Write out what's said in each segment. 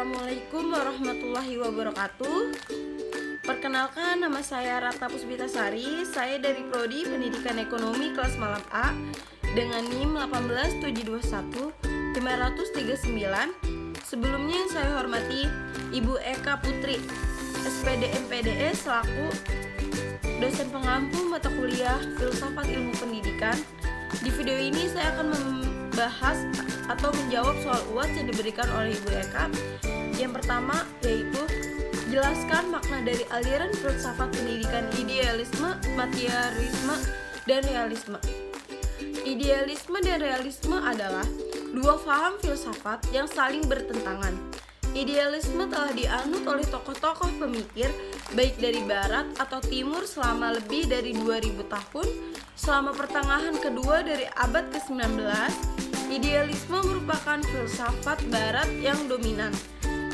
Assalamualaikum warahmatullahi wabarakatuh. Perkenalkan, nama saya Ratna Puspitasari. Saya dari Prodi Pendidikan Ekonomi kelas malam A dengan NIM 1871539. Sebelumnya yang saya hormati Ibu Eka Putri, SPD MPDS selaku dosen pengampu mata kuliah Filsafat Ilmu Pendidikan. Di video ini saya akan membahas atau menjawab soal UAS yang diberikan oleh Ibu Eka. Yang pertama yaitu jelaskan makna dari aliran filsafat pendidikan idealisme, materialisme, dan realisme. Idealisme dan realisme adalah dua paham filsafat yang saling bertentangan. Idealisme telah dianut oleh tokoh-tokoh pemikir baik dari barat atau timur selama lebih dari 2000 tahun. Selama pertengahan kedua dari abad ke-19, idealisme merupakan filsafat barat yang dominan.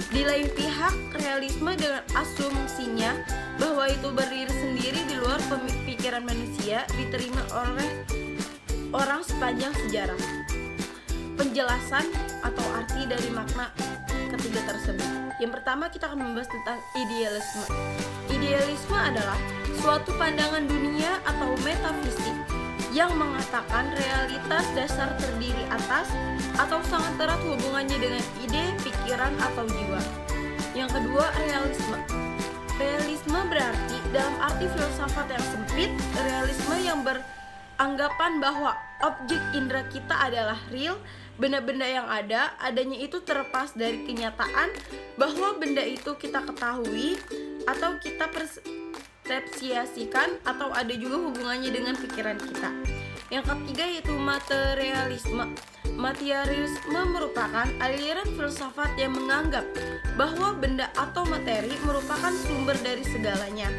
Di lain pihak, realisme dengan asumsinya bahwa itu berdiri sendiri di luar pemikiran manusia diterima oleh orang sepanjang sejarah. Penjelasan atau arti dari makna ketiga tersebut. Yang pertama, kita akan membahas tentang idealisme. Idealisme adalah suatu pandangan dunia atau metafisik yang mengatakan realitas dasar terdiri atas atau sangat erat hubungannya dengan ide, pikiran, atau jiwa. Yang kedua, realisme. Realisme berarti dalam arti filsafat yang sempit, realisme yang beranggapan bahwa objek indera kita adalah real, benda-benda yang adanya itu terlepas dari kenyataan, bahwa benda itu kita ketahui atau kita persepsiasikan atau ada juga hubungannya dengan pikiran kita. Yang ketiga yaitu materialisme. Materialisme merupakan aliran filsafat yang menganggap bahwa benda atau materi merupakan sumber dari segalanya.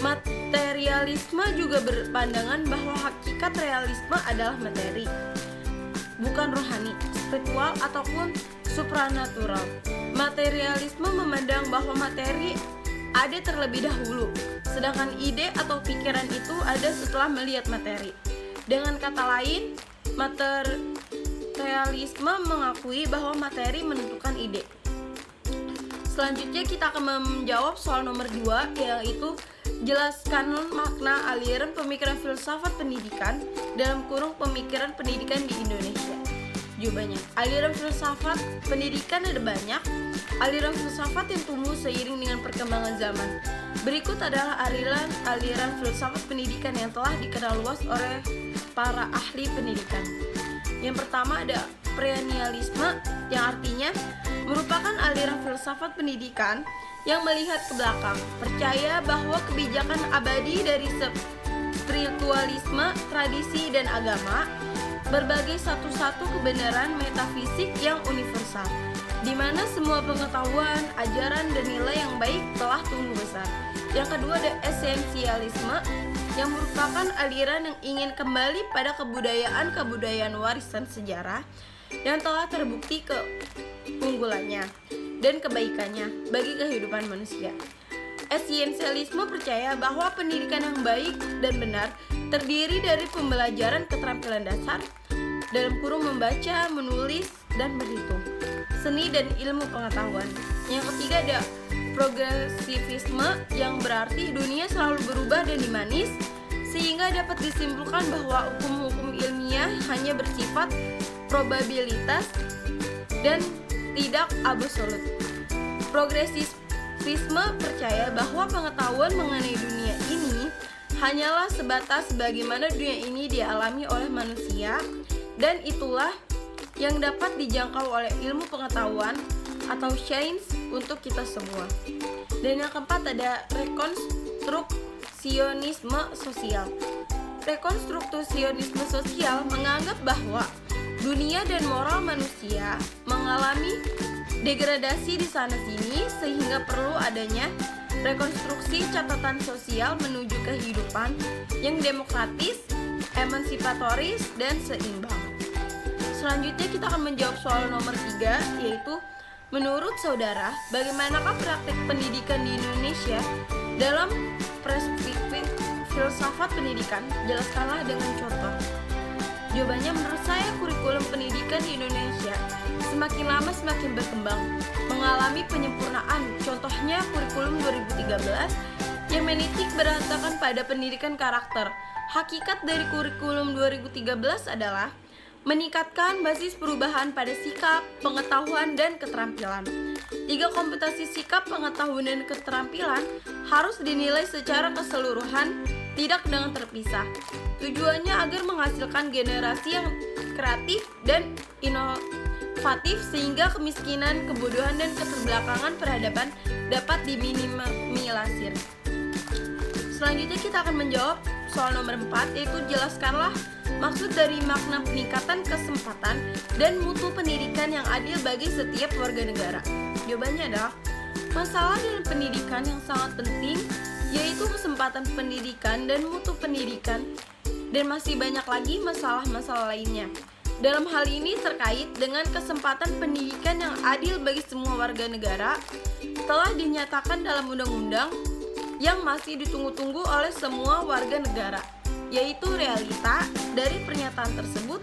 Materialisme juga berpandangan bahwa hakikat realisme adalah materi, bukan rohani, spiritual, ataupun supranatural. Materialisme memandang bahwa materi ada terlebih dahulu, sedangkan ide atau pikiran itu ada setelah melihat materi. Dengan kata lain, materialisme mengakui bahwa materi menentukan ide. Selanjutnya kita akan menjawab soal nomor 2, yaitu jelaskan makna aliran pemikiran filsafat pendidikan dalam kurung pemikiran pendidikan di Indonesia. Jawabannya, aliran filsafat pendidikan ada banyak. Aliran filsafat yang tumbuh seiring dengan perkembangan zaman. Berikut adalah aliran filsafat pendidikan yang telah dikenal luas oleh para ahli pendidikan. Yang pertama ada perennialisme, yang artinya merupakan aliran filsafat pendidikan yang melihat ke belakang, percaya bahwa kebijakan abadi dari spiritualisme, tradisi, dan agama berbagai satu-satu kebenaran metafisik yang universal, di mana semua pengetahuan, ajaran, dan nilai yang baik telah tumbuh besar. Yang kedua ada esensialisme, yang merupakan aliran yang ingin kembali pada kebudayaan warisan sejarah yang telah terbukti keunggulannya dan kebaikannya bagi kehidupan manusia. Esensialisme percaya bahwa pendidikan yang baik dan benar terdiri dari pembelajaran keterampilan dasar dalam kurung membaca, menulis, dan berhitung, seni dan ilmu pengetahuan. Yang ketiga ada progresivisme, yang berarti dunia selalu berubah dan dinamis, sehingga dapat disimpulkan bahwa hukum-hukum ilmiah hanya bersifat probabilitas dan tidak absolut. Progresivisme percaya bahwa pengetahuan mengenai dunia ini hanyalah sebatas bagaimana dunia ini dialami oleh manusia, dan itulah yang dapat dijangkau oleh ilmu pengetahuan atau sains untuk kita semua. Dan yang keempat ada rekonstruksionisme sosial. Rekonstruksionisme sosial menganggap bahwa dunia dan moral manusia mengalami degradasi di sana-sini, sehingga perlu adanya rekonstruksi catatan sosial menuju kehidupan yang demokratis, emansipatoris, dan seimbang. Selanjutnya kita akan menjawab soal nomor 3, yaitu menurut saudara, bagaimanakah praktik pendidikan di Indonesia dalam perspektif filsafat pendidikan? Jelaskanlah dengan contoh. Jawabannya, menurut saya kurikulum pendidikan di Indonesia semakin lama semakin berkembang, mengalami penyempurnaan. Contohnya kurikulum 2013 yang menitik berantakan pada pendidikan karakter. Hakikat dari kurikulum 2013 adalah meningkatkan basis perubahan pada sikap, pengetahuan, dan keterampilan. 3 kompetensi sikap, pengetahuan, dan keterampilan harus dinilai secara keseluruhan, tidak dengan terpisah. Tujuannya agar menghasilkan generasi yang kreatif dan inovatif sehingga kemiskinan, kebodohan, dan keterbelakangan peradaban dapat diminimalisir. Selanjutnya kita akan menjawab soal nomor 4, yaitu jelaskanlah maksud dari makna peningkatan kesempatan dan mutu pendidikan yang adil bagi setiap warga negara. Jawabannya adalah masalah dalam pendidikan yang sangat penting, yaitu kesempatan pendidikan dan mutu pendidikan, dan masih banyak lagi masalah-masalah lainnya. Dalam hal ini terkait dengan kesempatan pendidikan yang adil bagi semua warga negara telah dinyatakan dalam undang-undang yang masih ditunggu-tunggu oleh semua warga negara, yaitu realita dari pernyataan tersebut,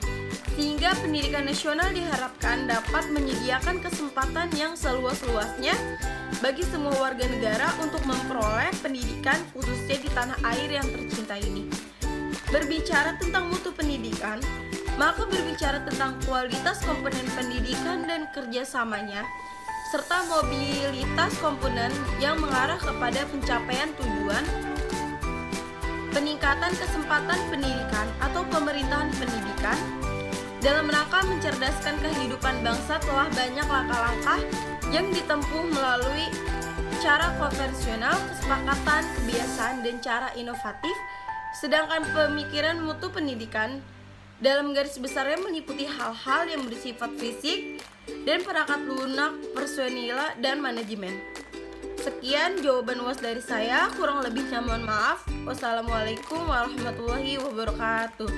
sehingga pendidikan nasional diharapkan dapat menyediakan kesempatan yang seluas-luasnya bagi semua warga negara untuk memperoleh pendidikan, khususnya di tanah air yang tercinta ini. Berbicara tentang mutu pendidikan, maka berbicara tentang kualitas komponen pendidikan dan kerjasamanya, serta mobilitas komponen yang mengarah kepada pencapaian tujuan peningkatan kesempatan pendidikan atau pemerintahan pendidikan. Dalam rangka mencerdaskan kehidupan bangsa telah banyak langkah-langkah yang ditempuh melalui cara konvensional, kesepakatan, kebiasaan, dan cara inovatif. Sedangkan pemikiran mutu pendidikan dalam garis besarnya meliputi hal-hal yang bersifat fisik dan perangkat lunak, personil, dan manajemen. Sekian jawaban UAS dari saya, kurang lebihnya mohon maaf. Wassalamualaikum warahmatullahi wabarakatuh.